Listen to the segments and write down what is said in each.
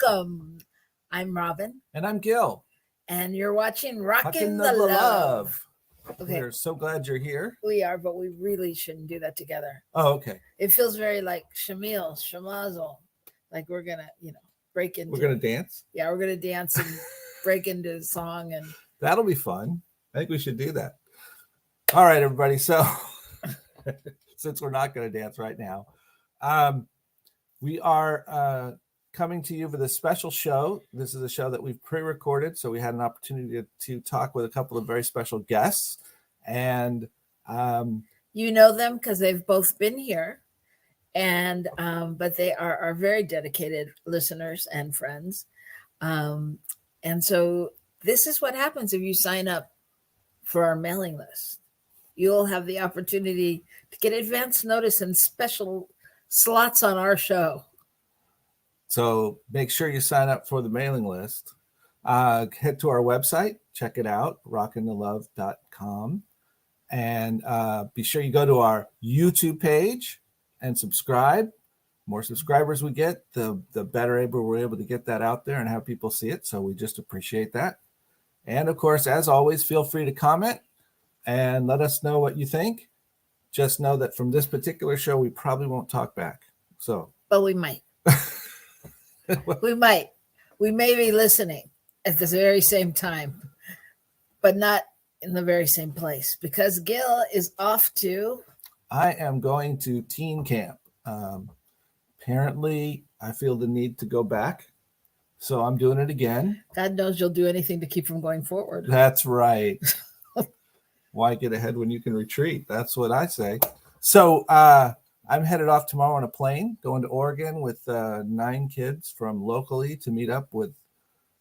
welcome. I'm Robyn. And I'm Gil. And you're watching Rockin the the Love. Okay. We're so glad you're here. We are, but we really shouldn't do that together. Oh, okay. It feels very like Shamil, Shamazel. Like we're going to, break into. We're going to dance? Yeah, we're going to dance and break into the song. And that'll be fun. I think we should do that. All right, everybody. So since we're not going to dance right now, we are coming to you with a special show. This is a show that we've pre-recorded, so we had an opportunity to talk with a couple of very special guests. And you know them because they've both been here, and but they are our very dedicated listeners and friends. And so this is what happens if you sign up for our mailing list. You'll have the opportunity to get advance notice and special slots on our show. So make sure you sign up for the mailing list. Head to our website, check it out, rockinthelove.com. And be sure you go to our YouTube page and subscribe. More subscribers we get, the better we're able to get that out there and have people see it. So we just appreciate that. And of course, as always, feel free to comment and let us know what you think. Just know that from this particular show, we probably won't talk back. But we might. We might. We may be listening at the very same time, but not in the very same place because Gil is off to. I am going to teen camp. Apparently, I feel the need to go back, so I'm doing it again. God knows you'll do anything to keep from going forward. That's right. Why get ahead when you can retreat? That's what I say. So I'm headed off tomorrow on a plane, going to Oregon with 9 kids from locally to meet up with,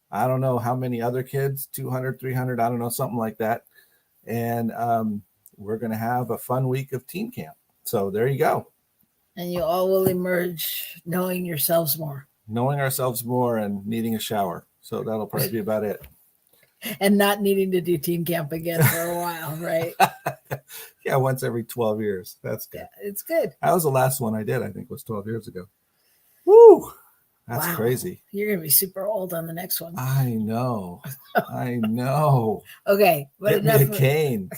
I don't know how many other kids, 200, 300, I don't know, something like that. And we're going to have a fun week of teen camp. So there you go. And you all will emerge knowing yourselves more. Knowing ourselves more and needing a shower. So that'll probably be about it. And not needing to do teen camp again for a while, right? Yeah, once every 12 years. That's good. Yeah, it's good. That was the last one I did, I think, was 12 years ago. Woo! That's crazy. You're going to be super old on the next one. I know. I know. Okay. But get me a cane.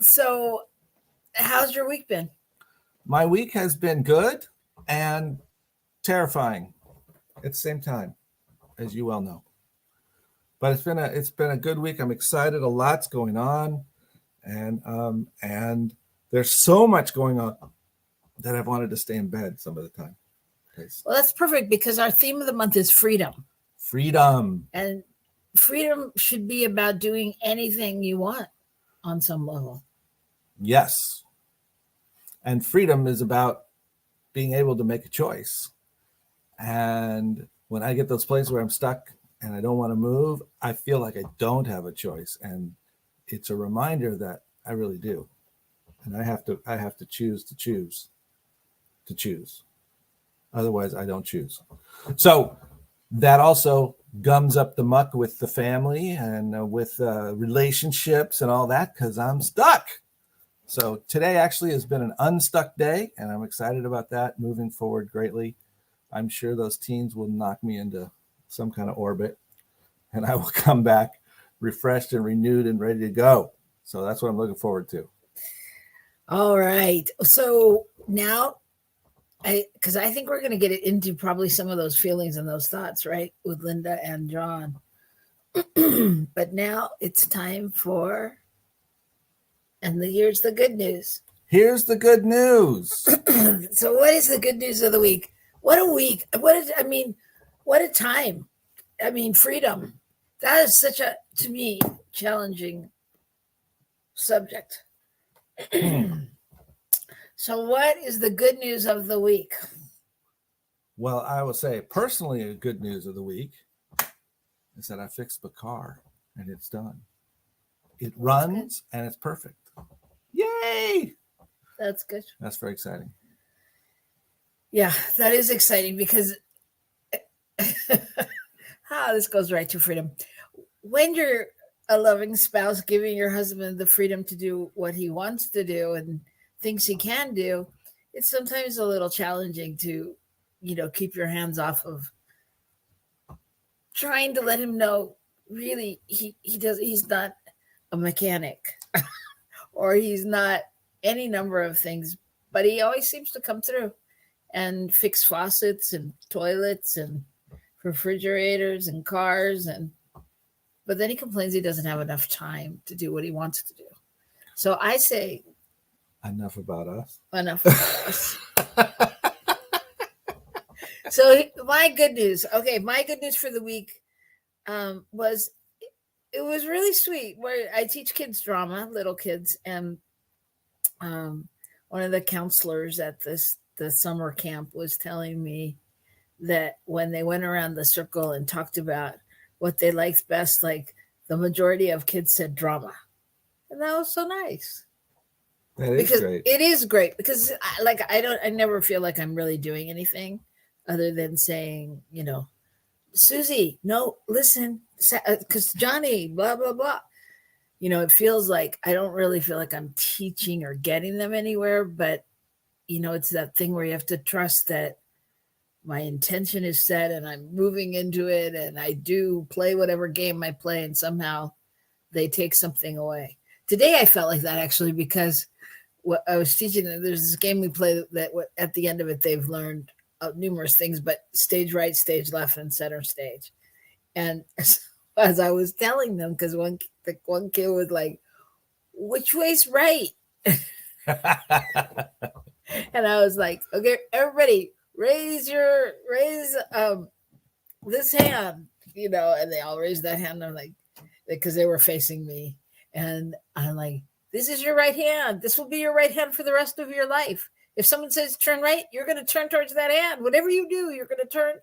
So how's your week been? My week has been good and terrifying at the same time, as you well know. But it's been a good week. I'm excited. A lot's going on, and there's so much going on that I've wanted to stay in bed some of the time. Well, that's perfect because our theme of the month is freedom. Freedom. And freedom should be about doing anything you want on some level. Yes. And freedom is about being able to make a choice. And when I get those places where I'm stuck and I don't want to move, I feel like I don't have a choice. And it's a reminder that I really do. And I have to choose. Otherwise, I don't choose. So that also gums up the muck with the family and with relationships and all that because I'm stuck. So today actually has been an unstuck day, and I'm excited about that moving forward greatly. I'm sure those teens will knock me into some kind of orbit, and I will come back refreshed and renewed and ready to go. So that's what I'm looking forward to. All right. So now, because I think we're going to get into probably some of those feelings and those thoughts, right, with Linda and John. But now it's time for, and here's the good news. Here's the good news. So what is the good news of the week? What a week. What a time. I mean, freedom. That is such a, to me, challenging subject. So what is the good news of the week? Well, I will say personally, a good news of the week is that I fixed the car and it's done. It runs and it's perfect. Yay! That's good. That's very exciting. Yeah, that is exciting because this goes right to freedom. When you're a loving spouse, giving your husband the freedom to do what he wants to do and thinks he can do, it's sometimes a little challenging to keep your hands off of trying to let him know really he's not a mechanic or he's not any number of things, but he always seems to come through and fix faucets and toilets and refrigerators and cars, but then he complains he doesn't have enough time to do what he wants to do. So I say, enough about us. Enough about us. So my good news for the week was it was really sweet. Where I teach kids drama, little kids, and one of the counselors at the summer camp was telling me that when they went around the circle and talked about what they liked best, like the majority of kids said drama, and that was so nice. That is great. It is great because I never feel like I'm really doing anything other than saying, Susie, no, listen, because Johnny, blah, blah, blah. It feels like I don't really feel like I'm teaching or getting them anywhere, but, it's that thing where you have to trust that my intention is set and I'm moving into it and I do play whatever game I play and somehow they take something away. Today I felt like that actually because what I was teaching them, there's this game we play that at the end of it, they've learned numerous things, but stage right, stage left, and center stage. And as I was telling them, because one kid was like, which way's right? And I was like, okay, everybody raise this hand, and they all raised that hand. I'm like, because they were facing me. And I'm like, this is your right hand. This will be your right hand for the rest of your life. If someone says turn right, you're going to turn towards that hand. Whatever you do, you're going to turn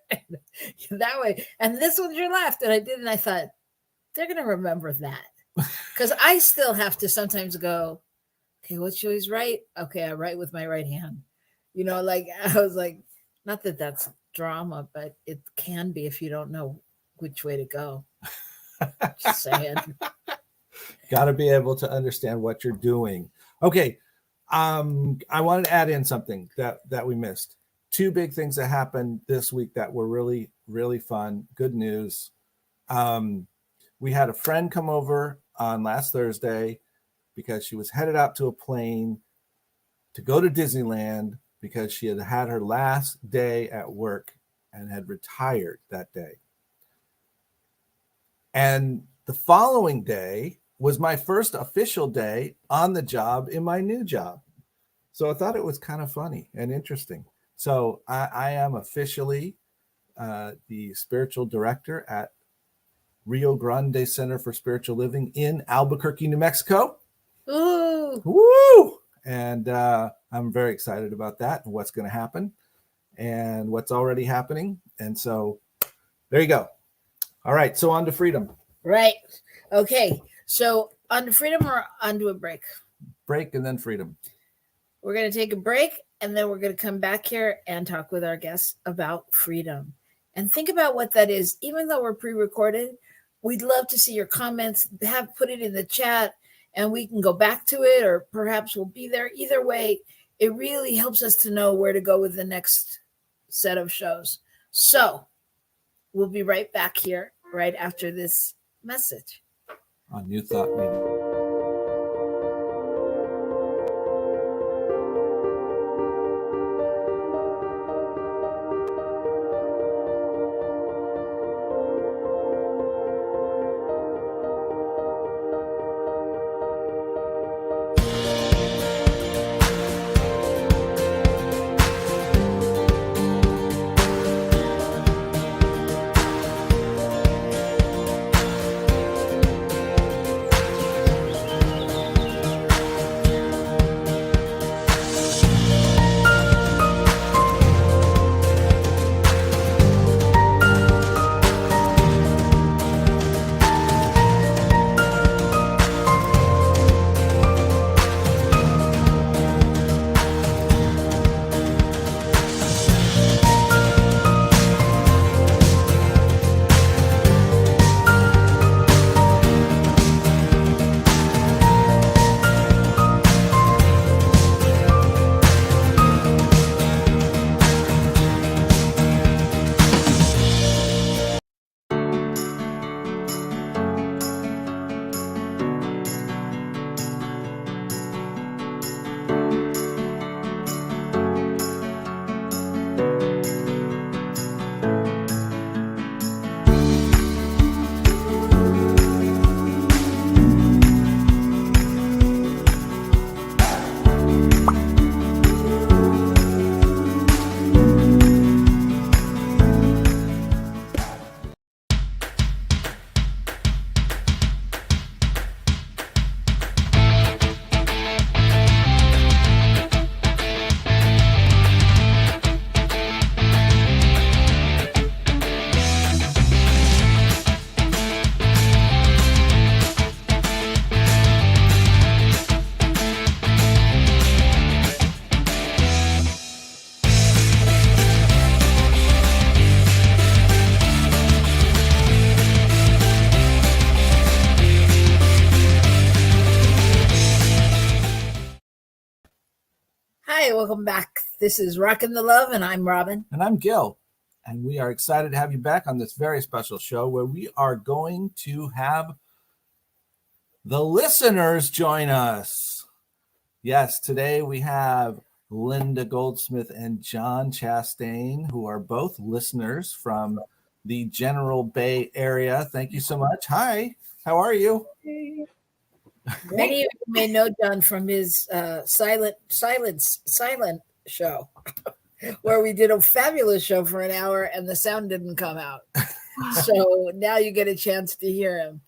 that way. And this one's your left. And I did. And I thought, they're going to remember that. Because I still have to sometimes go, okay, what's yours right? Okay, I write with my right hand. I was like, not that that's drama, but it can be if you don't know which way to go. Just saying. Got to be able to understand what you're doing. Okay. I wanted to add in something that we missed. Two big things that happened this week that were really, really fun. Good news. We had a friend come over on last Thursday because she was headed out to a plane to go to Disneyland because she had her last day at work and had retired that day. And the following day was my first official day on the job in my new job. So I thought it was kind of funny and interesting. So I am officially the spiritual director at Rio Grande Center for Spiritual Living in Albuquerque, New Mexico. Ooh. Woo! And I'm very excited about that and what's going to happen and what's already happening. And so there you go. All right. So on to freedom. Right. Okay. So on to freedom or on to a break? Break and then freedom. We're going to take a break and then we're going to come back here and talk with our guests about freedom. And think about what that is. Even though we're pre-recorded, we'd love to see your comments. Put it in the chat and we can go back to it, or perhaps we'll be there. Either way, it really helps us to know where to go with the next set of shows. So we'll be right back here right after this message. On New Thought Media. welcome back. This is Rockin the Love, and I'm Robyn. And I'm Gil. And we are excited to have you back on this very special show where we are going to have the listeners join us. Yes, today we have Linda Goldsmith and John Chastain, who are both listeners from the General Bay area. Thank you so much. Hi, how are you? Many of you may know John from his silent show, where we did a fabulous show for an hour and the sound didn't come out. So now you get a chance to hear him.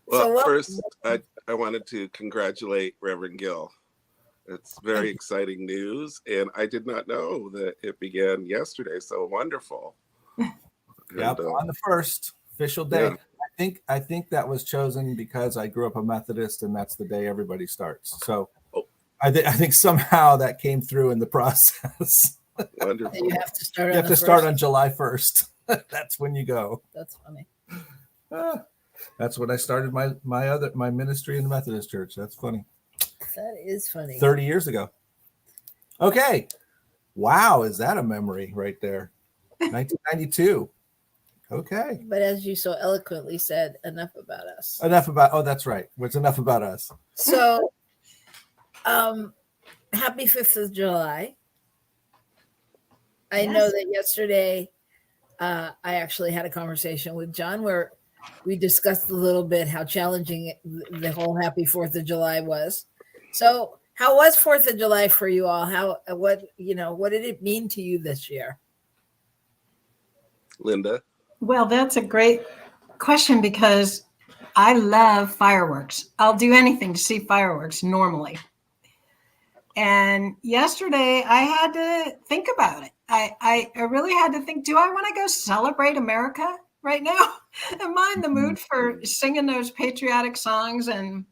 Well, first, I wanted to congratulate Reverend Gil. It's very exciting news, and I did not know that it began yesterday. So wonderful. Yep, on the first official day. Yeah. I think that was chosen because I grew up a Methodist, and that's the day everybody starts. So I think somehow that came through in the process. Wonderful. You have to start. You have to start on July 1st. That's when you go. That's funny. That's when I started my ministry in the Methodist Church. That's funny. That is funny. 30 years ago. Okay. Wow, is that a memory right there? 1992. Okay. But as you so eloquently said, enough about us. That's right. What's enough about us? So, happy 5th of July. I know that yesterday I actually had a conversation with John where we discussed a little bit how challenging the whole happy 4th of July was. So how was 4th of July for you all? What did it mean to you this year? Linda? Well, that's a great question because I love fireworks. I'll do anything to see fireworks normally. And yesterday I had to think about it. I really had to think, do I want to go celebrate America right now? Am I in the mood for singing those patriotic songs? And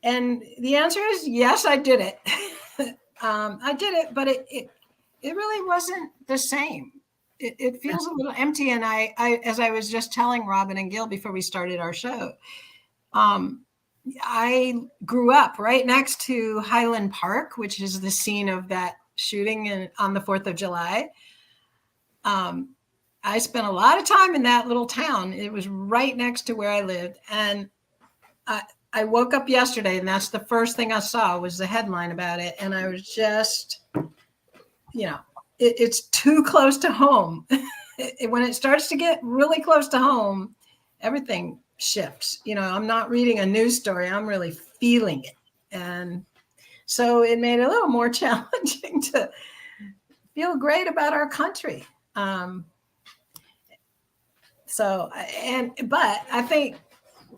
the answer is yes, I did it. I did it, but it really wasn't the same. It feels a little empty. And I, as I was just telling Robyn and Gil before we started our show, I grew up right next to Highland Park, which is the scene of that shooting on the 4th of July. I spent a lot of time in that little town. It was right next to where I lived. And I woke up yesterday and that's the first thing I saw was the headline about it. And I was just, it's too close to home. When it starts to get really close to home, everything shifts. I'm not reading a news story. I'm really feeling it. And so it made it a little more challenging to feel great about our country. But I think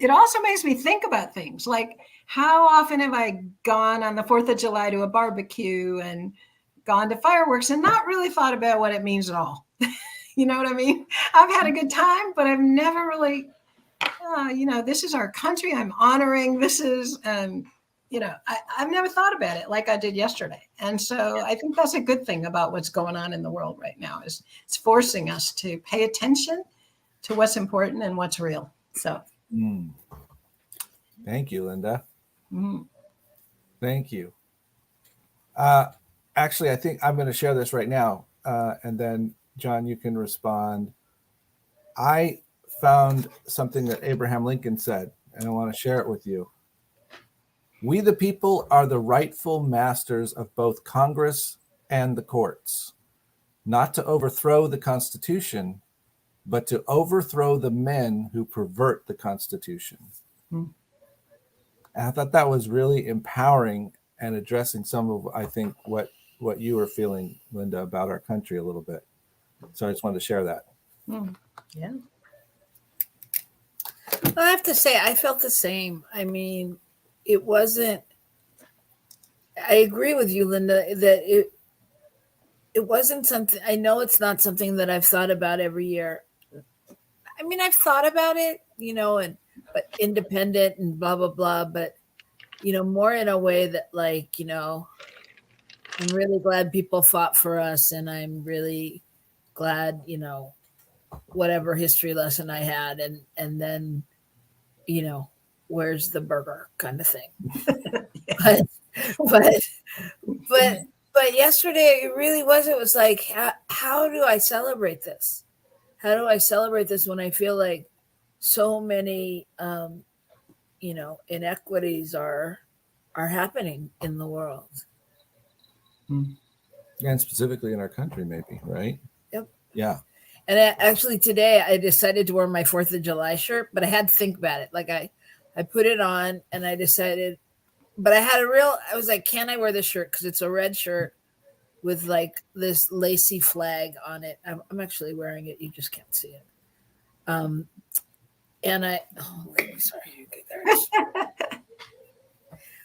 it also makes me think about things like how often have I gone on the 4th of July to a barbecue and gone to fireworks and not really thought about what it means at all. You know what I mean? I've had a good time, but I've never really, this is our country. I'm honoring this is, I've never thought about it like I did yesterday. And so I think that's a good thing about what's going on in the world right now is it's forcing us to pay attention to what's important and what's real. So. Thank you, Linda. Thank you. Actually, I think I'm going to share this right now. And then, John, you can respond. I found something that Abraham Lincoln said, and I want to share it with you. We, the people, are the rightful masters of both Congress and the courts, not to overthrow the Constitution, but to overthrow the men who pervert the Constitution. And I thought that was really empowering and addressing some of, I think, what you were feeling, Linda, about our country a little bit. So I just wanted to share that. Yeah. Well, I have to say, I felt the same. I mean, it wasn't, I agree with you, Linda, that it wasn't something, I know it's not something that I've thought about every year. I mean, I've thought about it, but independent and blah, blah, blah. But, more in a way that I'm really glad people fought for us. And I'm really glad, whatever history lesson I had. And then, where's the burger kind of thing. but but yesterday it really was. It was like, how do I celebrate this? How do I celebrate this when I feel like so many, inequities are happening in the world? And specifically in our country, maybe, right? Yep. Yeah. And actually today I decided to wear my 4th of July shirt, but I had to think about it. Like I put it on and I decided, but I was like, can I wear this shirt? Because it's a red shirt with like this lacy flag on it. I'm actually wearing it. You just can't see it. And sorry. Okay, there it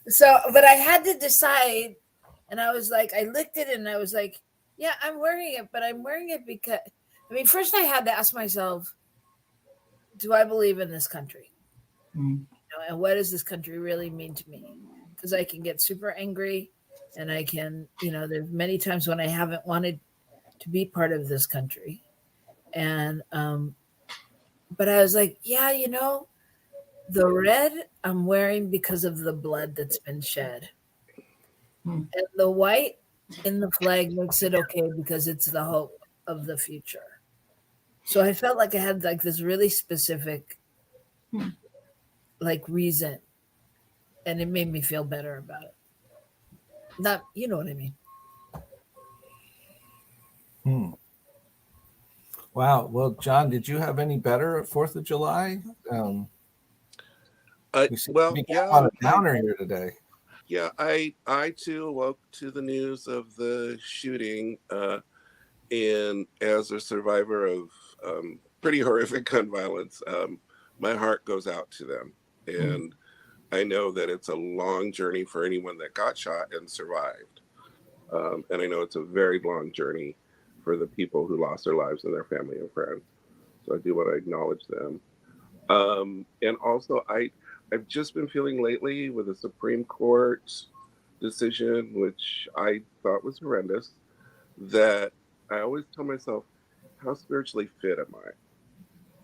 is. So, but I had to decide, and I was like, I looked at it and I was like, yeah, I'm wearing it, but I'm wearing it because, first I had to ask myself, do I believe in this country? And what does this country really mean to me? Because I can get super angry, and I can, there's many times when I haven't wanted to be part of this country. And, but I was like, yeah, the red I'm wearing because of the blood that's been shed. And the white in the flag makes it okay because it's the hope of the future. So I felt like I had like this really specific like reason, and it made me feel better about it. Not, you know what I mean? Wow. Well, John, did you have any better at 4th of July? We seem to be on a downer here today. Yeah, I too woke to the news of the shooting, and as a survivor of pretty horrific gun violence, my heart goes out to them. And I know that it's a long journey for anyone that got shot and survived. And I know it's a very long journey for the people who lost their lives and their family and friends. So I do want to acknowledge them. And also, I've just been feeling lately with a Supreme Court decision, which I thought was horrendous, that I always tell myself, how spiritually fit am I?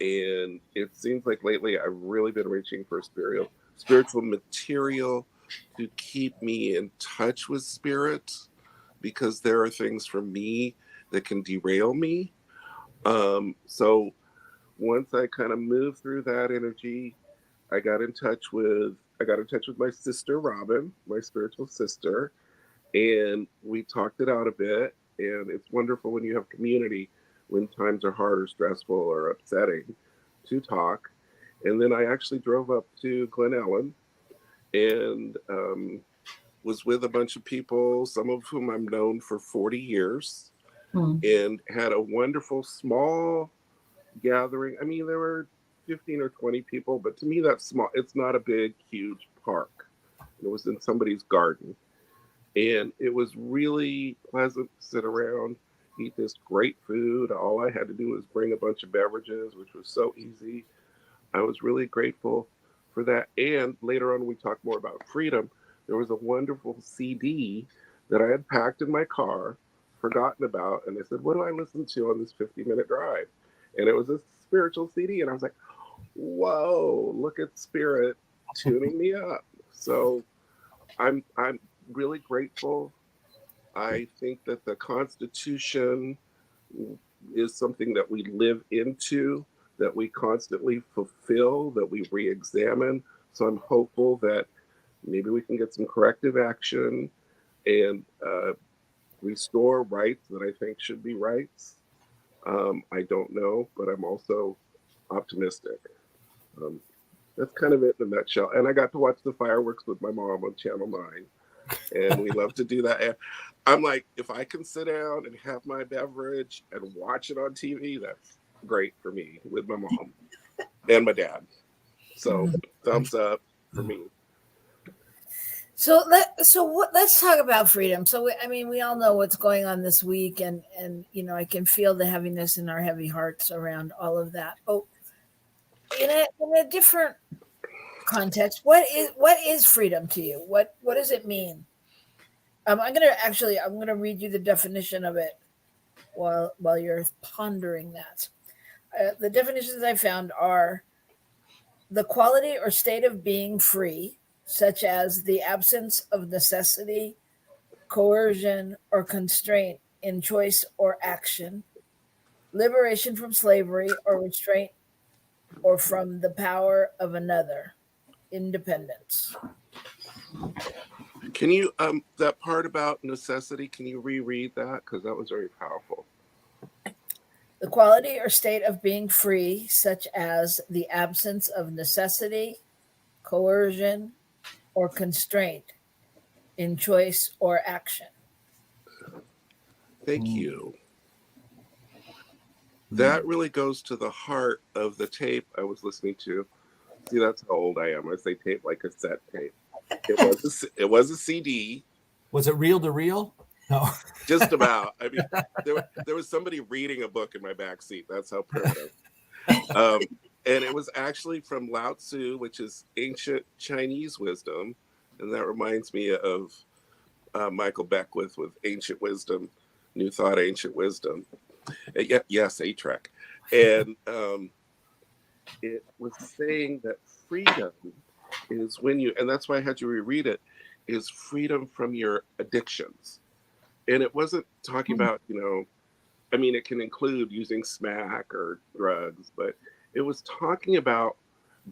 And it seems like lately I've really been reaching for spiritual material to keep me in touch with spirit, because there are things for me that can derail me. So once I kind of moved through that energy, I got in touch with my sister Robyn, my spiritual sister, and we talked it out a bit. And it's wonderful when you have community when times are hard or stressful or upsetting to talk. And then I actually drove up to Glen Ellen and was with a bunch of people, some of whom I've known for 40 years, and had a wonderful small gathering. I mean, there were 15 or 20 people, but to me that's small. It's not a big, huge park. It was in somebody's garden. And it was really pleasant to sit around, eat this great food. All I had to do was bring a bunch of beverages, which was so easy. I was really grateful for that. And later on, we talked more about freedom. There was a wonderful CD that I had packed in my car, forgotten about. And they said, what do I listen to on this 50-minute drive? And it was a spiritual CD. And I was like, whoa, look at spirit tuning me up. So I'm really grateful. I think that the Constitution is something that we live into, that we constantly fulfill, that we re-examine. So I'm hopeful that maybe we can get some corrective action and restore rights that I think should be rights. I don't know, but I'm also optimistic. That's kind of it in a nutshell. And I got to watch the fireworks with my mom on Channel 9. And we love to do that. And I'm like, if I can sit down and have my beverage and watch it on TV, that's great for me with my mom and my dad. So thumbs up for me. So let's talk about freedom. So we all know what's going on this week, and I can feel the heaviness in our heavy hearts around all of that. Oh, in a different context, what is freedom to you? What does it mean? I'm gonna read you the definition of it while you're pondering that. The definitions I found are the quality or state of being free, such as the absence of necessity coercion, or constraint in choice or action, liberation from slavery or restraint or from the power of another, independence. Can you that part about necessity? Can you reread that, because that was very powerful? The quality or state of being free, such as the absence of necessity, coercion, or constraint in choice or action. Thank you. That really goes to the heart of the tape I was listening to. See, that's how old I am. I say tape like cassette tape. It was a CD. Was it reel to reel? No. Just about. I mean, there was somebody reading a book in my back seat. That's how primitive. And it was actually from Lao Tzu, which is ancient Chinese wisdom. And that reminds me of Michael Beckwith with Ancient Wisdom, New Thought, Ancient Wisdom. Yes, A-Trek. And it was saying that freedom is when you, and that's why I had you reread it, is freedom from your addictions. And it wasn't talking about, I mean, it can include using smack or drugs, but it was talking about,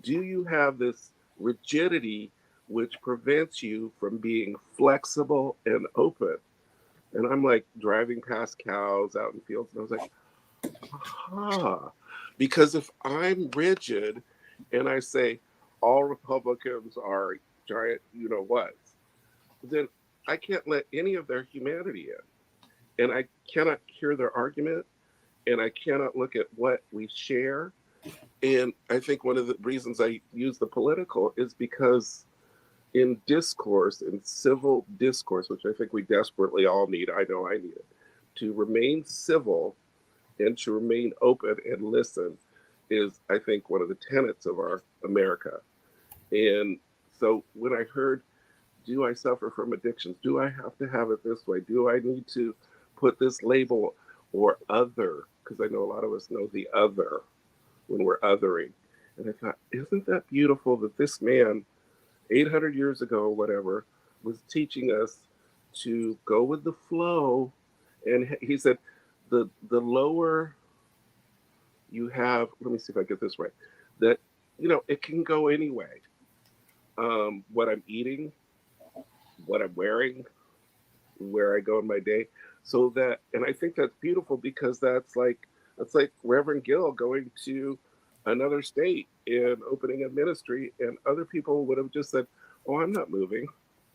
do you have this rigidity which prevents you from being flexible and open? And I'm like driving past cows out in fields, and I was like, aha. Because if I'm rigid and I say all Republicans are giant you-know-whats, then I can't let any of their humanity in. And I cannot hear their argument, and I cannot look at what we share. And I think one of the reasons I use the political is because in discourse, in civil discourse, which I think we desperately all need, I know I need it, to remain civil and to remain open and listen is, I think, one of the tenets of our America. And so when I heard, do I suffer from addictions? Do I have to have it this way? Do I need to put this label or other? Because I know a lot of us know the other when we're othering. And I thought, isn't that beautiful that this man, 800 years ago, or whatever, was teaching us to go with the flow. And he said, the lower you have, let me see if I get this right, that, it can go anyway. What I'm eating, what I'm wearing, where I go in my day. So that, and I think that's beautiful, because that's like Reverend Gil going to another state and opening a ministry, and other people would have just said, oh, I'm not moving.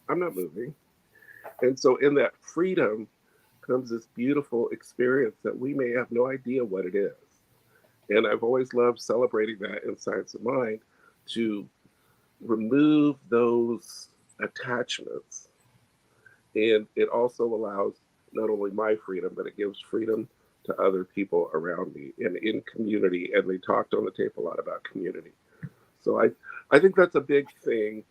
And so in that freedom comes this beautiful experience that we may have no idea what it is. And I've always loved celebrating that in Science of Mind, to remove those attachments. And it also allows not only my freedom, but it gives freedom to other people around me and in community. And they talked on the tape a lot about community. So I think that's a big thing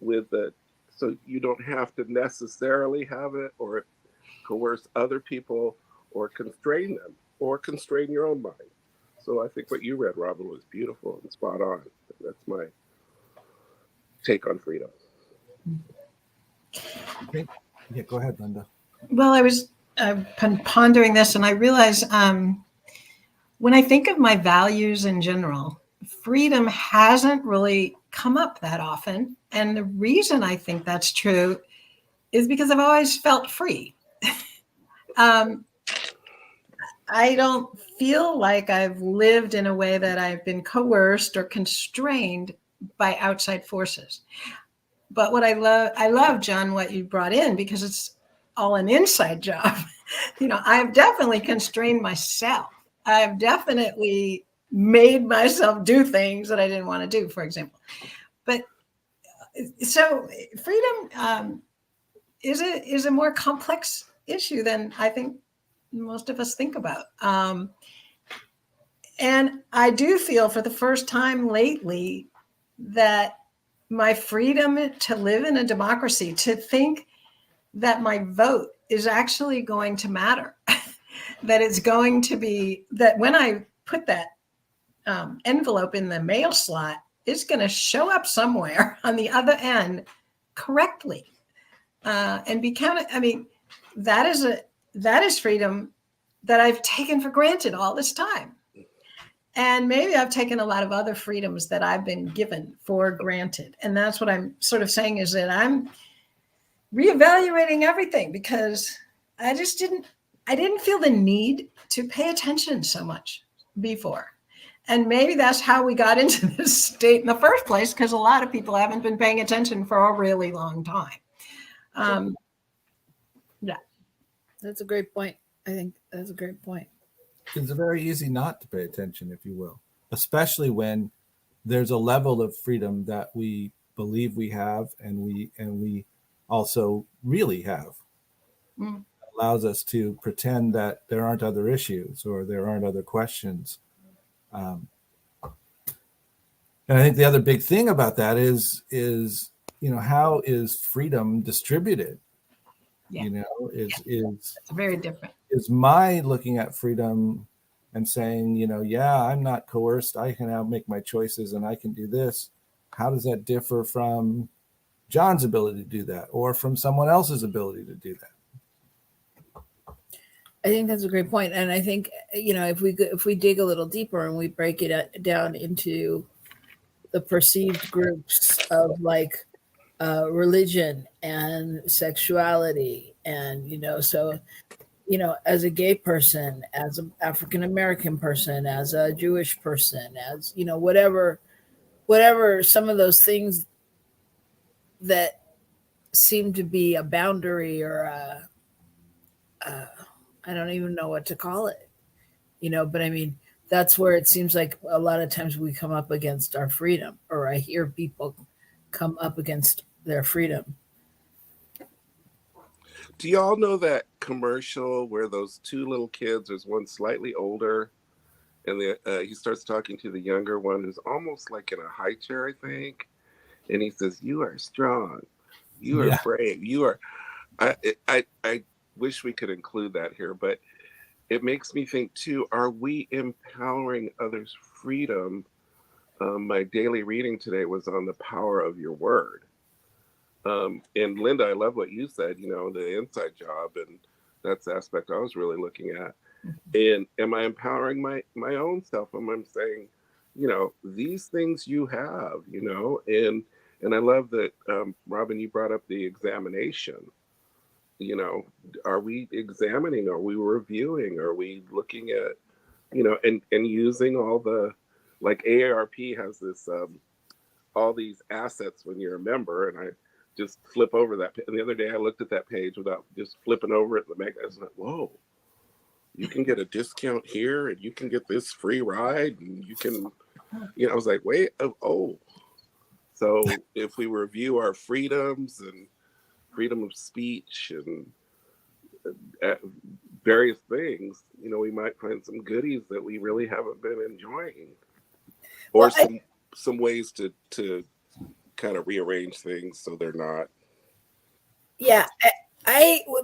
with it. So you don't have to necessarily have it or coerce other people or constrain them or constrain your own mind. So I think what you read, Robyn, was beautiful and spot on. That's my take on freedom. Okay. Yeah, go ahead, Linda. Well, I've been pondering this, and I realize when I think of my values in general, freedom hasn't really come up that often. And the reason I think that's true is because I've always felt free. I don't feel like I've lived in a way that I've been coerced or constrained by outside forces. But what I love, John, what you brought in, because it's all an inside job. I've definitely constrained myself. I've definitely made myself do things that I didn't want to do, for example. But so freedom is a more complex issue than I think most of us think about. And I do feel for the first time lately that my freedom to live in a democracy, to think that my vote is actually going to matter, that it's going to be, that when I put that envelope in the mail slot, it's going to show up somewhere on the other end correctly. and be counted. I mean, that is freedom that I've taken for granted all this time. And maybe I've taken a lot of other freedoms that I've been given for granted. And that's what I'm sort of saying, is that I'm reevaluating everything, because I didn't feel the need to pay attention so much before. And maybe that's how we got into this state in the first place, because a lot of people haven't been paying attention for a really long time. Yeah. That's a great point. I think that's a great point. It's very easy not to pay attention, if you will, especially when there's a level of freedom that we believe we have, and we also really have. Mm. Allows us to pretend that there aren't other issues or there aren't other questions. And I think the other big thing about that is how is freedom distributed? Yeah. It's very different. Is my looking at freedom and saying, I'm not coerced, I can now make my choices and I can do this. How does that differ from John's ability to do that, or from someone else's ability to do that? I think that's a great point. And I think, if we dig a little deeper and we break it down into the perceived groups of like religion and sexuality, and, as a gay person, as an African-American person, as a Jewish person, as, whatever some of those things that seem to be a boundary or I don't even know what to call it, but I mean, that's where it seems like a lot of times we come up against our freedom, or I hear people come up against their freedom. Do y'all know that commercial where those two little kids, there's one slightly older, and he starts talking to the younger one who's almost like in a high chair, I think, and he says, "You are strong, you are brave, you are." I wish we could include that here, but it makes me think too, are we empowering others' freedom? My daily reading today was on the power of your word. And Linda, I love what you said, the inside job, and that's the aspect I was really looking at. And am I empowering my own self? I'm saying, these things you have, and I love that, Robyn, you brought up the examination. Are we examining? Are we reviewing? Are we looking at, and using all the, like AARP has this, all these assets when you're a member, and I just flip over that. And the other day I looked at that page without just flipping over it in the magazine. I was like, whoa, you can get a discount here, and you can get this free ride, and you can, I was like, wait, oh. So if we review our freedoms and freedom of speech and various things, we might find some goodies that we really haven't been enjoying, or some ways to kind of rearrange things so they're not. Yeah,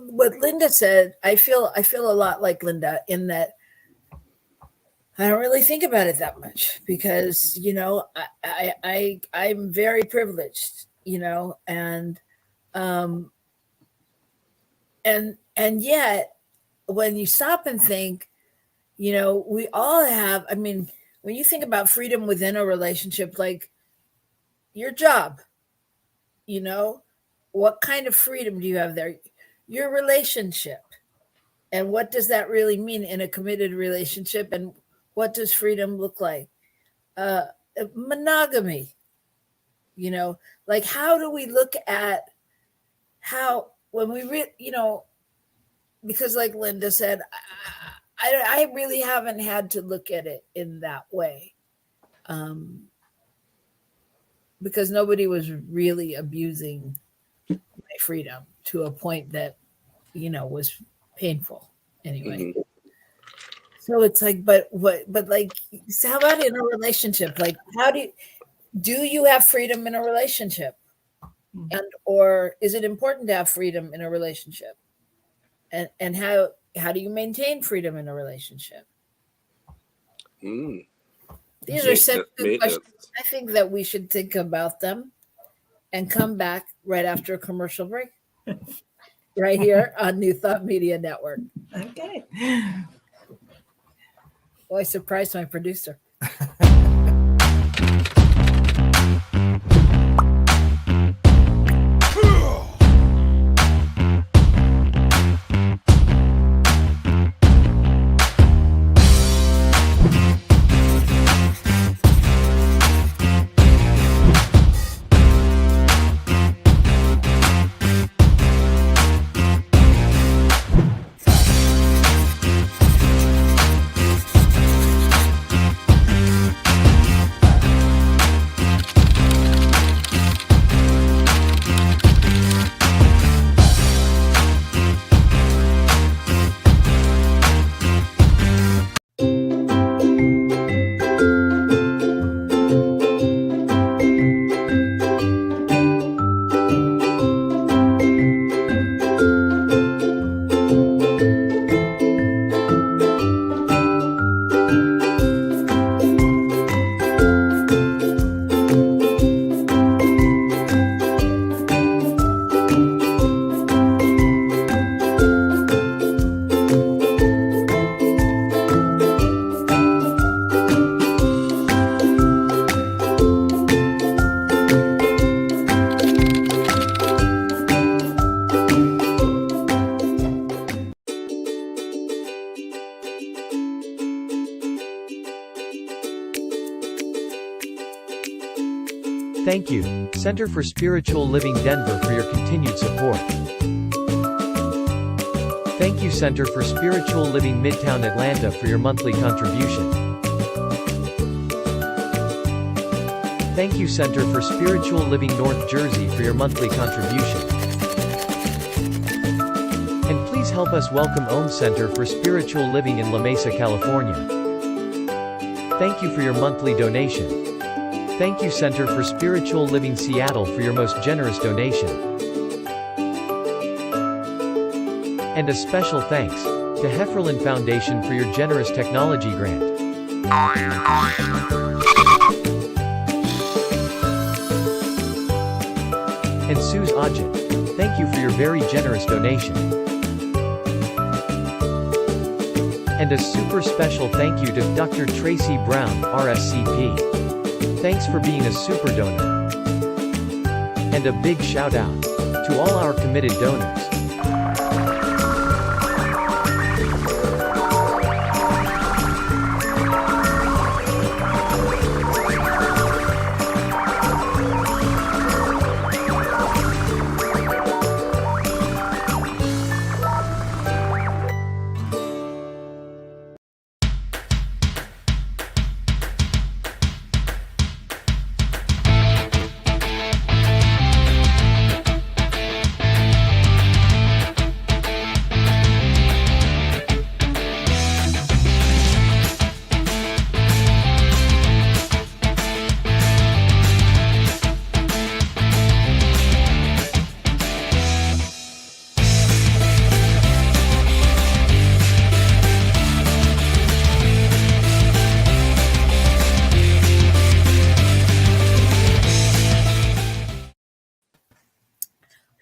what Linda said, I feel a lot like Linda in that I don't really think about it that much, because I'm very privileged, and yet when you stop and think, we all have, I mean, when you think about freedom within a relationship, like your job, what kind of freedom do you have there? Your relationship. And what does that really mean in a committed relationship? And what does freedom look like? Monogamy, like how do we look at how, when we because like Linda said, I really haven't had to look at it in that way. Because nobody was really abusing my freedom to a point that, was painful anyway. Mm-hmm. So it's like, but like, so how about in a relationship? Like, how do you have freedom in a relationship? And, or is it important to have freedom in a relationship? And how do you maintain freedom in a relationship? These are such good questions. I think that we should think about them and come back right after a commercial break. right here on New Thought Media Network. Okay. Well, I surprised my producer. Thank you, Center for Spiritual Living Denver, for your continued support. Thank you, Center for Spiritual Living Midtown Atlanta, for your monthly contribution. Thank you, Center for Spiritual Living North Jersey, for your monthly contribution. And please help us welcome Om Center for Spiritual Living in La Mesa, California. Thank you for your monthly donation. Thank you, Center for Spiritual Living Seattle, for your most generous donation. And a special thanks to Hefferlin Foundation for your generous technology grant. And Suze Ajit, thank you for your very generous donation. And a super special thank you to Dr. Tracy Brown, RSCP. Thanks for being a super donor. And a big shout out to all our committed donors.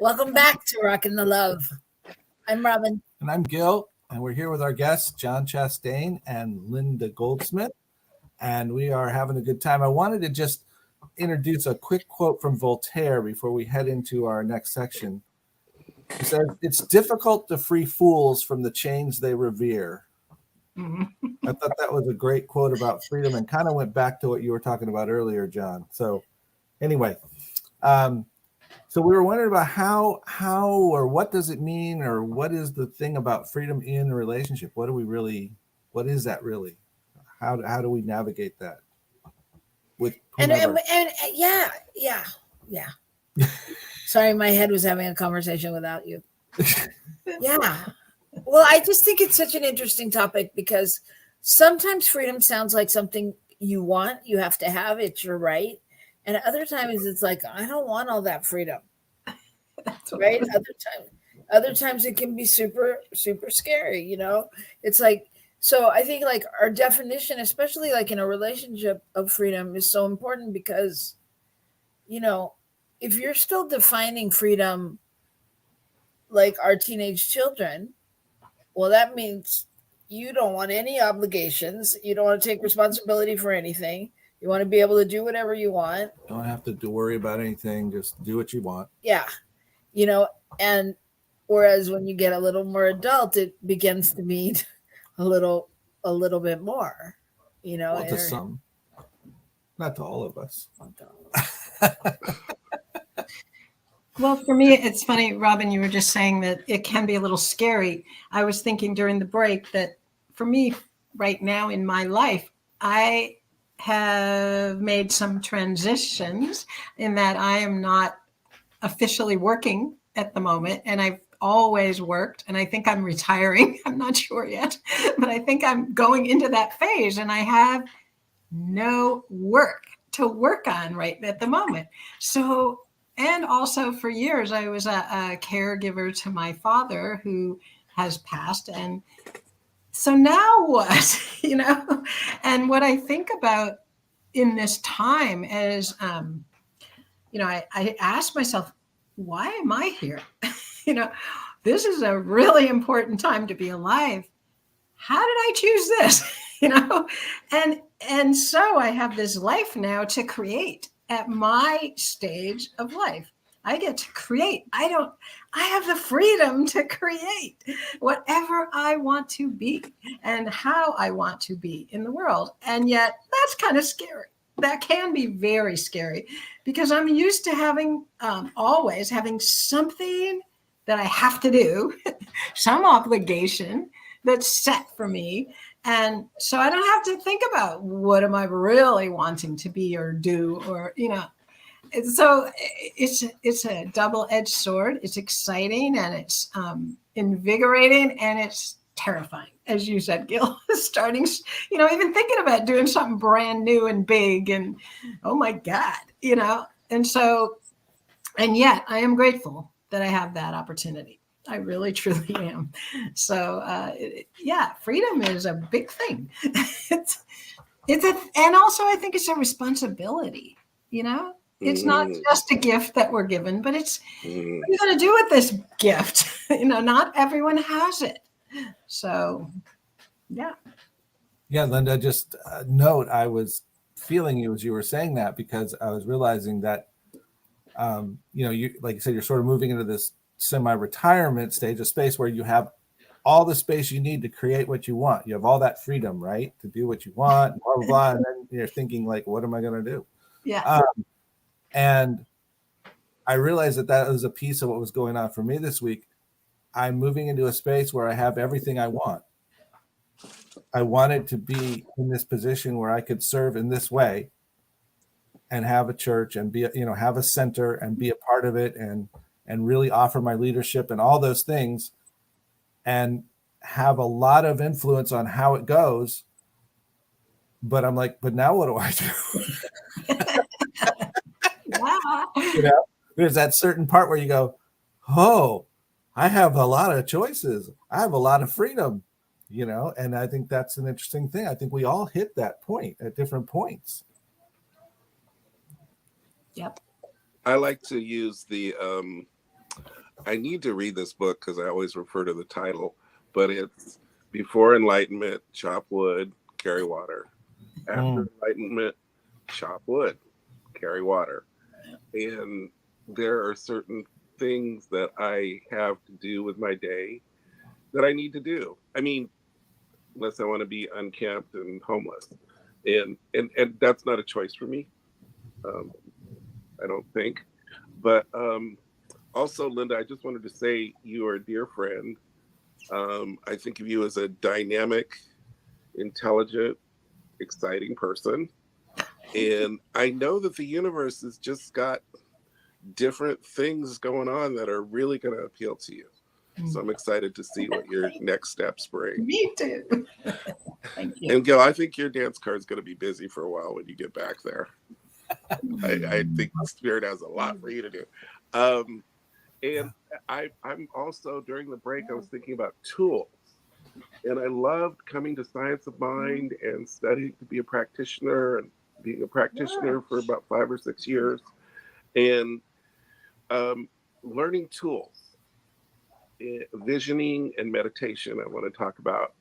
Welcome back to Rockin the Love. I'm Robyn. And I'm Gil, and we're here with our guests, John Chastain and Linda Goldsmith, and we are having a good time. I wanted to just introduce a quick quote from Voltaire before we head into our next section. He says, "It's difficult to free fools from the chains they revere." I thought that was a great quote about freedom and kind of went back to what you were talking about earlier, John. So anyway, so we were wondering about how or what does it mean, or what is the thing about freedom in a relationship? What is that really? How do we navigate that with whomever? And yeah. Sorry, my head was having a conversation without you. Yeah. Well, I just think it's such an interesting topic because sometimes freedom sounds like something you want, you have to have, it's your right. And other times it's like, I don't want all that freedom. Right? Other times it can be super, super scary, you know? It's like, so I think like our definition, especially like in a relationship of freedom, is so important because, you know, if you're still defining freedom like our teenage children, well, that means you don't want any obligations. You don't want to take responsibility for anything. You want to be able to do whatever you want. Don't have to worry about anything. Just do what you want. Yeah. And whereas when you get a little more adult, it begins to mean a little bit more, Well, to some, not to all of us. Well, for me, it's funny, Robyn, you were just saying that it can be a little scary. I was thinking during the break that for me right now in my life, I have made some transitions in that I am not officially working at the moment, and I've always worked, and I think I'm retiring. I'm not sure yet, but I think I'm going into that phase, and I have no work to work on right at the moment. So, and also for years, I was a caregiver to my father who has passed. And so now what, and what I think about in this time is, I asked myself, why am I here? This is a really important time to be alive. How did I choose this? And so I have this life now to create at my stage of life. I get to create. I have the freedom to create whatever I want to be and how I want to be in the world. And yet that's kind of scary. That can be very scary because I'm used to having always having something that I have to do, some obligation that's set for me. And so I don't have to think about what am I really wanting to be or do, or, so it's a double-edged sword. It's exciting and it's invigorating and it's terrifying. As you said, Gil, starting, even thinking about doing something brand new and big and, oh my God, and so, and yet I am grateful that I have that opportunity. I really, truly am. So, freedom is a big thing. And also I think it's a responsibility, It's not just a gift that we're given, but it's what are you going to do with this gift? Not everyone has it. So, yeah. Yeah, Linda, just note, I was feeling you as you were saying that because I was realizing that, you like you said, you're sort of moving into this semi-retirement stage, a space where you have all the space you need to create what you want. You have all that freedom, right, to do what you want, blah, blah, blah. And then you're thinking, like, what am I going to do? Yeah. And I realized that was a piece of what was going on for me this week. I'm moving into a space where I have everything I want. I wanted to be in this position where I could serve in this way and have a church and be, have a center and be a part of it and really offer my leadership and all those things and have a lot of influence on how it goes. But I'm like, but now what do I do? Wow. There's that certain part where you go, oh, I have a lot of choices. I have a lot of freedom, and I think that's an interesting thing. I think we all hit that point at different points. Yep. I like to use I need to read this book because I always refer to the title, but it's Before Enlightenment, Chop Wood, Carry Water. After Enlightenment, Chop Wood, Carry Water. And there are certain things that I have to do with my day that I need to do. I mean, unless I want to be unkempt and homeless. And that's not a choice for me. I don't think. But also, Linda, I just wanted to say you are a dear friend. I think of you as a dynamic, intelligent, exciting person. And I know that the universe has just got different things going on that are really going to appeal to you. So I'm excited to see what your next steps bring. Me too. Thank you. And Gil, I think your dance card is going to be busy for a while when you get back there. I think Spirit has a lot for you to do. And I'm also, during the break, I was thinking about tools. And I loved coming to Science of Mind and studying to be a practitioner and being a practitioner for about 5 or 6 years. And learning tools. visioning and meditation I want to talk about,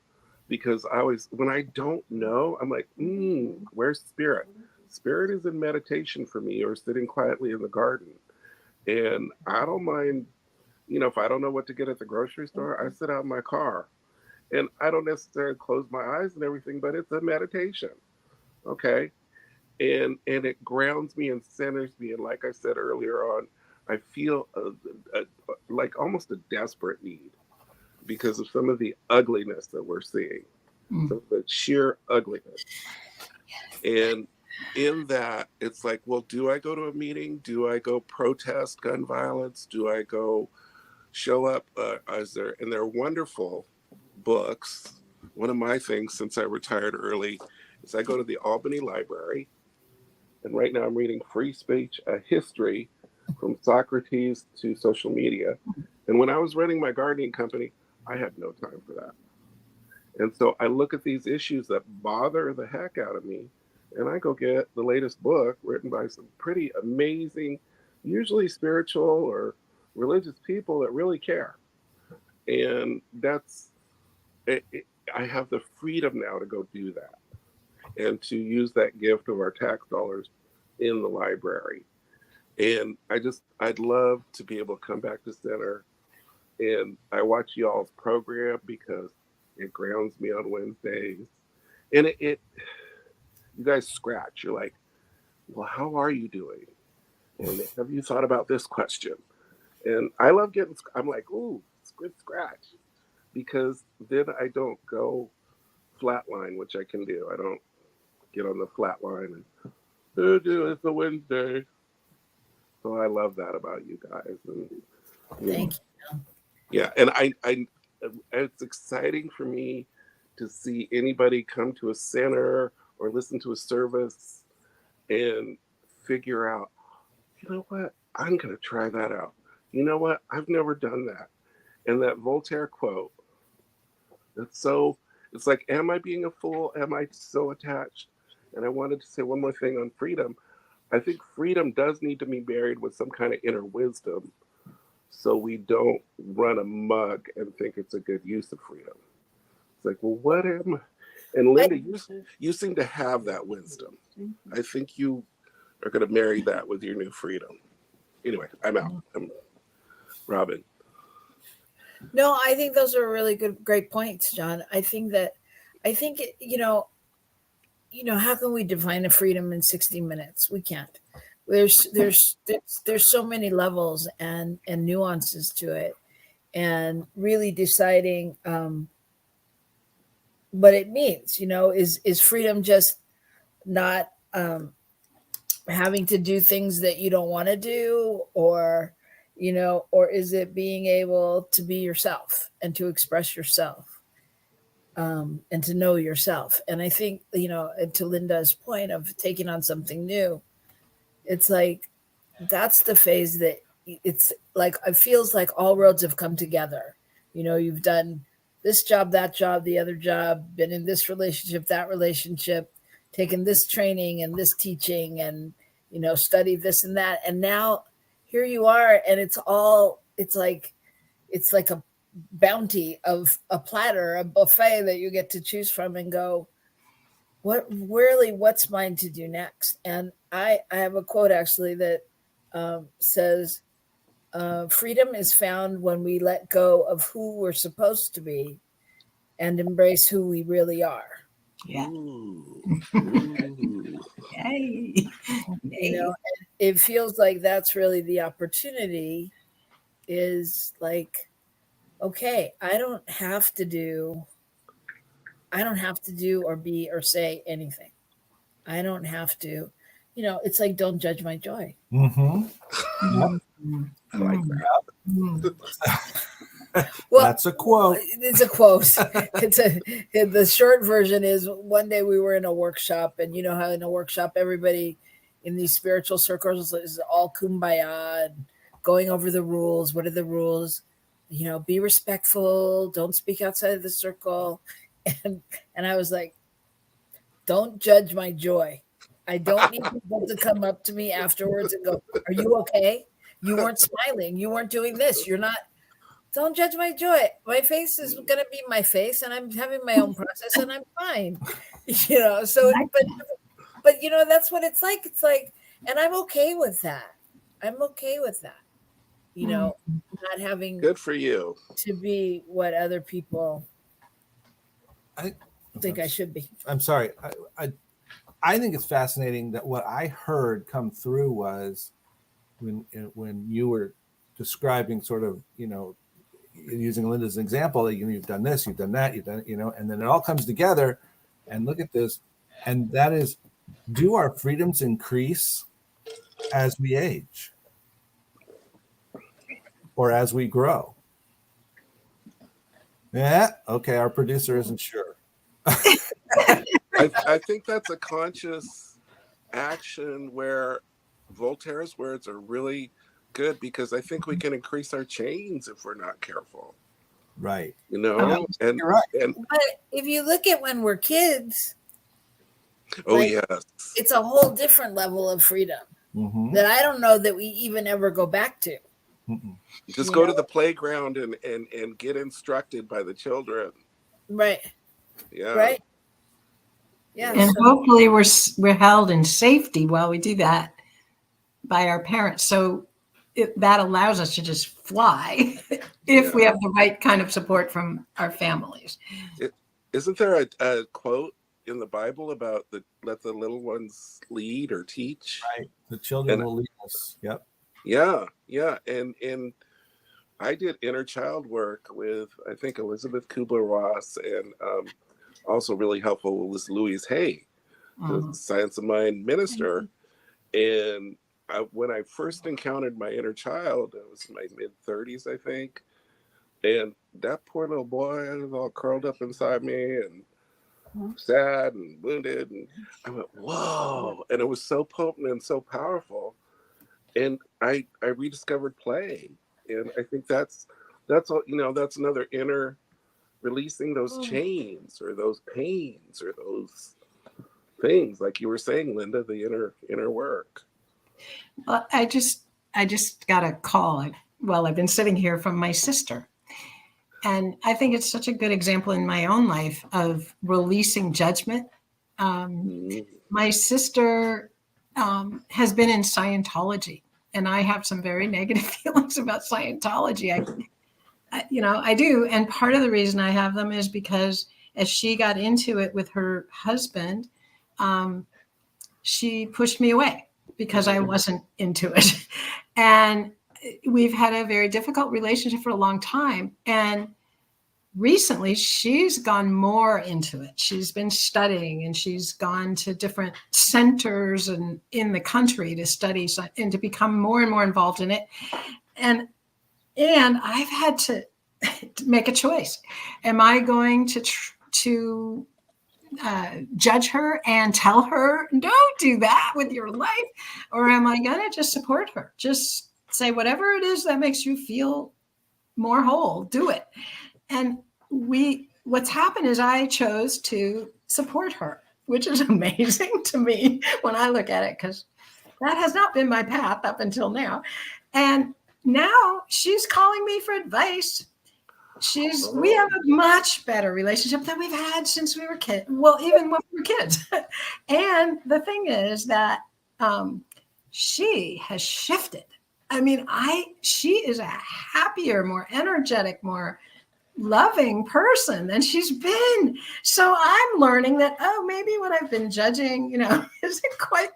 because when I don't know, I'm like, where's spirit? Spirit is in meditation for me, or sitting quietly in the garden. And I don't mind, if I don't know what to get at the grocery store, I sit out in my car. And I don't necessarily close my eyes and everything, but it's a meditation. Okay. And it grounds me and centers me. And like I said earlier on, I feel like almost a desperate need because of some of the ugliness that we're seeing, some of the sheer ugliness. And in that, it's like, well, do I go to a meeting? Do I go protest gun violence? Do I go show up? And they're wonderful books. One of my things since I retired early is I go to the Albany Library. And right now I'm reading Free Speech, a history from Socrates to social media. And when I was running my gardening company, I had no time for that. And so I look at these issues that bother the heck out of me, and I go get the latest book written by some pretty amazing, usually spiritual or religious people that really care. And that's, I have the freedom now to go do that and to use that gift of our tax dollars in the library. And I'd love to be able to come back to center. And I watch y'all's program because it grounds me on Wednesdays. And you guys scratch. You're like, well, how are you doing? And have you thought about this question? And I love I'm like, ooh, it's good scratch. Because then I don't go flatline, which I can do. I don't get on the flat line and it's a Wednesday. So I love that about you guys. And Thank you. Yeah, and I it's exciting for me to see anybody come to a center or listen to a service and figure out, you know what, I'm going to try that out. You know what, I've never done that. And that Voltaire quote, it's like, am I being a fool? Am I so attached? And I wanted to say one more thing on freedom. I think freedom does need to be married with some kind of inner wisdom, so we don't run amok and think it's a good use of freedom. It's like, well, what am I? And Linda, you seem to have that wisdom. I think you are going to marry that with your new freedom. Anyway, I'm out. I'm Robyn. No, I think those are really great points, John. I think how can we define a freedom in 60 minutes? We can't. There's so many levels and nuances to it, and really deciding what it means. Is freedom just not having to do things that you don't want to do, or is it being able to be yourself and to express yourself? And to know yourself. And I think, to Linda's point of taking on something new, it's like, that's the phase that it's like, it feels like all roads have come together. You've done this job, that job, the other job, been in this relationship, that relationship, taken this training and this teaching and, studied this and that. And now here you are. And it's like a bounty of a platter, a buffet that you get to choose from and go, what's mine to do next? And I have a quote actually that says, freedom is found when we let go of who we're supposed to be and embrace who we really are. Yeah. Yay. And it feels like that's really the opportunity, is like, okay, I don't have to do or be or say anything. I don't have to, it's like, don't judge my joy. Mm-hmm. Yep. I like that. Well, that's a quote. It's a quote. The short version is, one day we were in a workshop, and how in a workshop, everybody in these spiritual circles is all kumbaya and going over the rules. What are the rules? Be respectful, don't speak outside of the circle. And I was like, don't judge my joy. I don't need people to come up to me afterwards and go, are you okay? You weren't smiling. You weren't doing this. You're not. don't judge my joy. My face is going to be my face, and I'm having my own process, and I'm fine. So, but that's what it's like. It's like, and I'm okay with that. I'm okay with that. Not having Good for you. to be what other people I think I should be. I'm sorry. I think it's fascinating that what I heard come through was when you were describing sort of, using Linda's example, you've done this, you've done that, you've done, and then it all comes together, and look at this. And that is, do our freedoms increase as we age or as we grow? Yeah. Okay. Our producer isn't sure. I think that's a conscious action where Voltaire's words are really good, because I think we can increase our chains if we're not careful. Right. And you're right. But if you look at when we're kids, yes, it's a whole different level of freedom that I don't know that we even ever go back to. Just go to the playground and get instructed by the children. Right. Yeah. Right. Yeah. And hopefully we're held in safety while we do that by our parents. So that allows us to just fly if we have the right kind of support from our families. Isn't there a quote in the Bible about let the little ones lead or teach? Right. The children will lead us. Yep. Yeah. Yeah. And I did inner child work with, I think, Elizabeth Kubler-Ross, and also really helpful was Louise Hay, the Science of Mind minister. And when I first encountered my inner child, it was in my mid-30s, I think. And that poor little boy was all curled up inside me and sad and wounded. And I went, whoa. And it was so potent and so powerful. And I rediscovered play. And I think that's all, that's another inner, releasing those chains or those pains or those things, like you were saying, Linda, the inner work. Well, I just got a call while I've been sitting here from my sister. And I think it's such a good example in my own life of releasing judgment. My sister has been in Scientology, and I have some very negative feelings about Scientology. I do. And part of the reason I have them is because as she got into it with her husband, she pushed me away because I wasn't into it. And we've had a very difficult relationship for a long time. And recently she's gone more into it. She's been studying, and she's gone to different centers and in the country to study and to become more and more involved in it. And I've had to make a choice. Am I going to judge her and tell her, don't do that with your life? Or am I going to just support her? Just say, whatever it is that makes you feel more whole, do it. And what's happened is I chose to support her, which is amazing to me when I look at it, because that has not been my path up until now. And now she's calling me for advice. We have a much better relationship than we've had since we were kids. Well, even when we were kids. And the thing is that she has shifted. I mean, she is a happier, more energetic, more loving person than she's been. So I'm learning that, maybe what I've been judging, isn't quite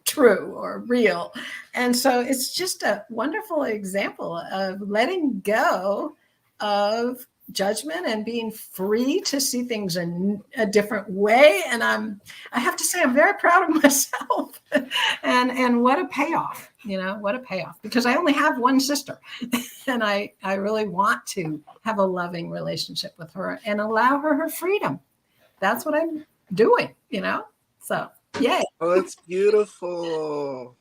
true or real. And so it's just a wonderful example of letting go of judgment and being free to see things in a different way. And I have to say, I'm very proud of myself. and what a payoff, what a payoff, because I only have one sister and I really want to have a loving relationship with her and allow her freedom. That's what I'm doing, so yay. Oh, that's beautiful.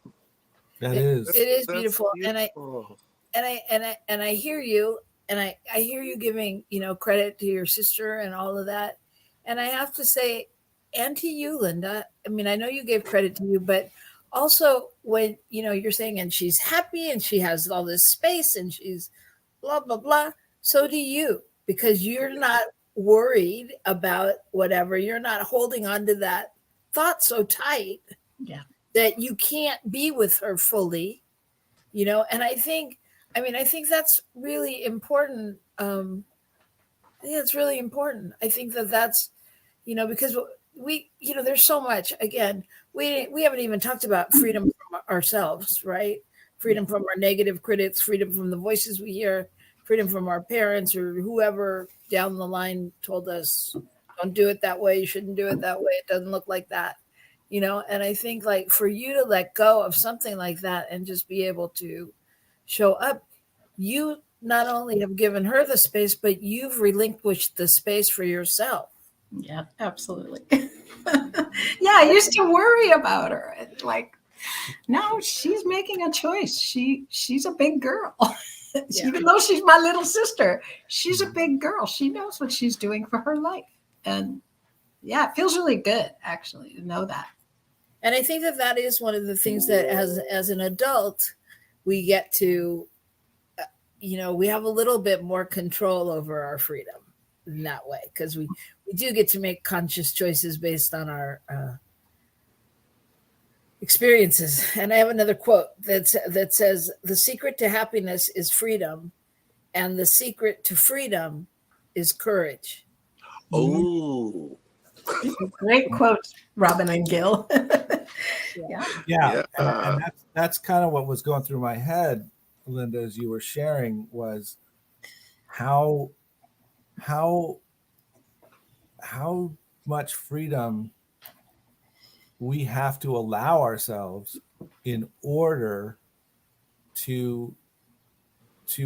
That is. It is beautiful. And I hear you. And I hear you giving, credit to your sister and all of that. And I have to say, and to you, Linda, I mean, I know you gave credit to you, but also when, you're saying, and she's happy and she has all this space and she's blah, blah, blah. So do you, because you're not worried about whatever. You're not holding on to that thought so tight Yeah. that you can't be with her fully, And I think that's really important. I think it's really important. I think that's, because there's so much. Again, we haven't even talked about freedom from ourselves, right? Freedom from our negative critics, freedom from the voices we hear, freedom from our parents or whoever down the line told us, don't do it that way. You shouldn't do it that way. It doesn't look like that, And I think like for you to let go of something like that and just be able to show up, you not only have given her the space, but you've relinquished the space for yourself. Yeah, absolutely. Yeah, I used to worry about her. Like, no, she's making a choice. She's a big girl. Yeah. Even though she's my little sister, she's a big girl. She knows what she's doing for her life. And yeah, it feels really good actually to know that. And I think that is one of the things that as an adult, we get to, we have a little bit more control over our freedom in that way, because we do get to make conscious choices based on our experiences. And I have another quote that says, the secret to happiness is freedom, and the secret to freedom is courage. Oh, Great quote, Robyn and Gil. Yeah. And that's kind of what was going through my head, Linda, as you were sharing, was how much freedom we have to allow ourselves in order to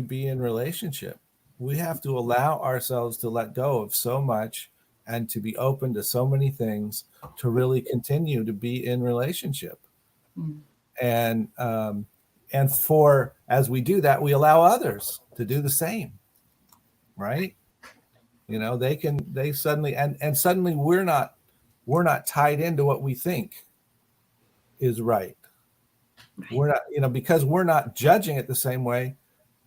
be in relationship. We have to allow ourselves to let go of so much and to be open to so many things to really continue to be in relationship. And for, as we do that, we allow others to do the same, right? They suddenly, and suddenly we're not tied into what we think is right. We're not, because we're not judging it the same way.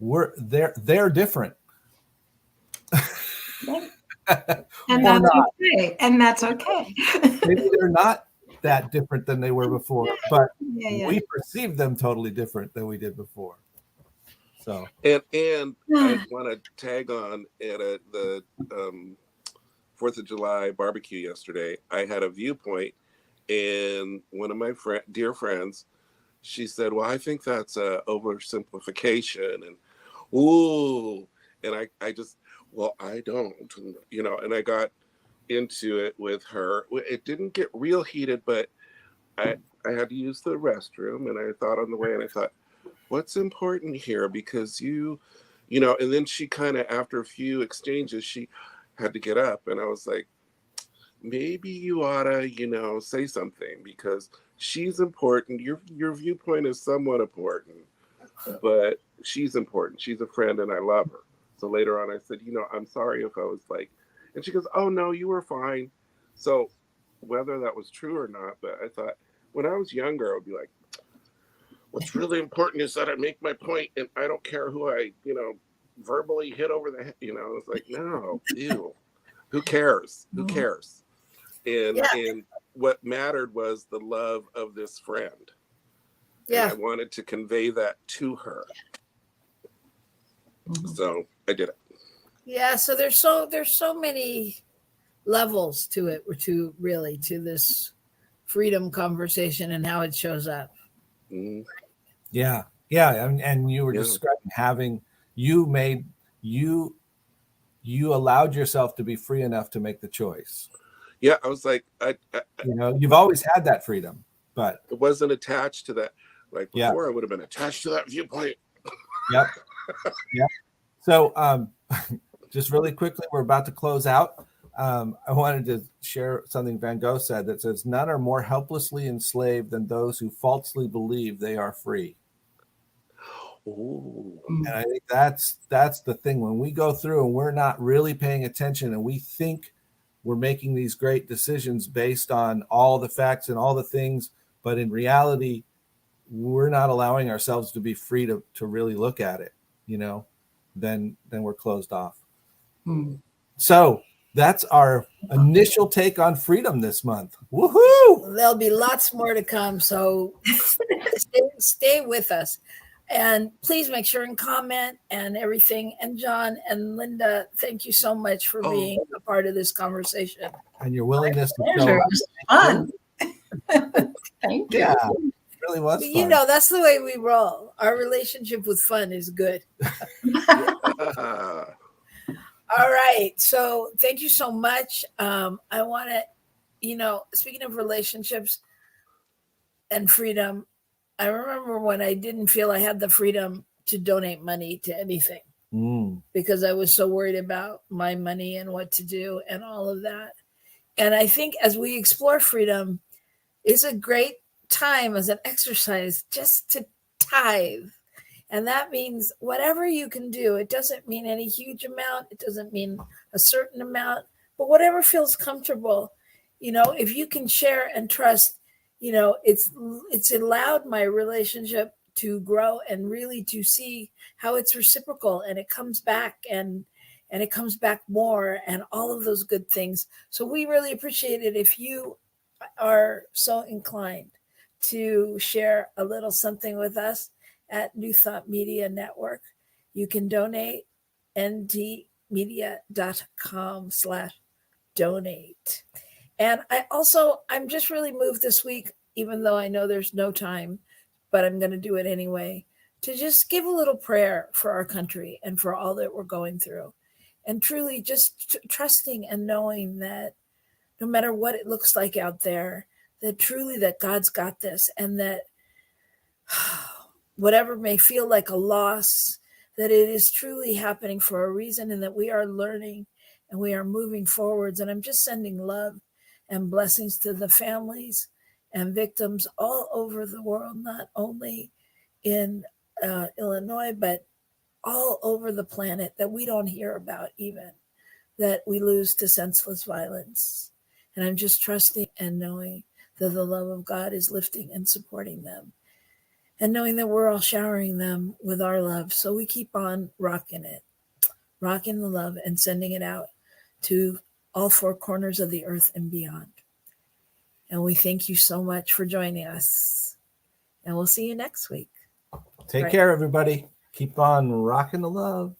They're different. And that's okay. And that's okay. Maybe they're not that different than they were before, but we perceive them totally different than we did before. So and I want to tag on at the 4th of July barbecue yesterday. I had a viewpoint, and one of my dear friends, she said, well, I think that's a oversimplification, and and I just, well, I don't, and I got into it with her. It didn't get real heated, but I had to use the restroom, and I thought on the way, and I thought, what's important here? Because and then she kind of, after a few exchanges, she had to get up, and I was like, maybe you ought to, say something, because she's important. Your viewpoint is somewhat important, but she's important. She's a friend, and I love her. So later on, I said, I'm sorry if I was like, and she goes, oh no, you were fine. So whether that was true or not, but I thought when I was younger, I would be like, what's really important is that I make my point, and I don't care who I, verbally hit over the head. It's like, no, ew, who cares? Who cares? And what mattered was the love of this friend. Yeah. And I wanted to convey that to her. So I did it. Yeah. So there's so many levels to it, to this freedom conversation and how it shows up. Mm-hmm. Yeah. And you were describing having, you allowed yourself to be free enough to make the choice. Yeah. I was like, you've always had that freedom, but it wasn't attached to that. Like before, I would have been attached to that viewpoint. Yep. Yep. So, just really quickly, we're about to close out. I wanted to share something Van Gogh said that says, none are more helplessly enslaved than those who falsely believe they are free. Ooh. And I think that's the thing. When we go through and we're not really paying attention and we think we're making these great decisions based on all the facts and all the things, but in reality, we're not allowing ourselves to be free to really look at it. then we're closed off. Hmm. So that's our initial take on freedom this month. Woohoo! There'll be lots more to come. So stay with us. And please make sure and comment and everything. And John and Linda, thank you so much for being a part of this conversation. And your willingness to Pleasure. It was fun. Thank you. Yeah, it really was But fun. you know, that's the way we roll. Our relationship with fun is good. All right. So thank you so much. I want to, speaking of relationships and freedom, I remember when I didn't feel I had the freedom to donate money to anything because I was so worried about my money and what to do and all of that. And I think as we explore freedom, it's a great time as an exercise just to tithe. And that means whatever you can do. It doesn't mean any huge amount. It doesn't mean a certain amount, but whatever feels comfortable. If you can share and trust, it's allowed my relationship to grow and really to see how it's reciprocal and it comes back and it comes back more and all of those good things. So we really appreciate it if you are so inclined to share a little something with us at New Thought Media Network. You can donate ntmedia.com/donate. And I'm just really moved this week, even though I know there's no time, but I'm going to do it anyway, to just give a little prayer for our country and for all that we're going through. And truly just trusting and knowing that no matter what it looks like out there, that truly that God's got this and that whatever may feel like a loss, that it is truly happening for a reason and that we are learning and we are moving forwards. And I'm just sending love and blessings to the families and victims all over the world, not only in Illinois, but all over the planet that we don't hear about even, that we lose to senseless violence. And I'm just trusting and knowing that the love of God is lifting and supporting them. And knowing that we're all showering them with our love. So we keep on rocking it, rocking the love and sending it out to all four corners of the earth and beyond. And we thank you so much for joining us. And we'll see you next week. Take care, everybody. Keep on rocking the love.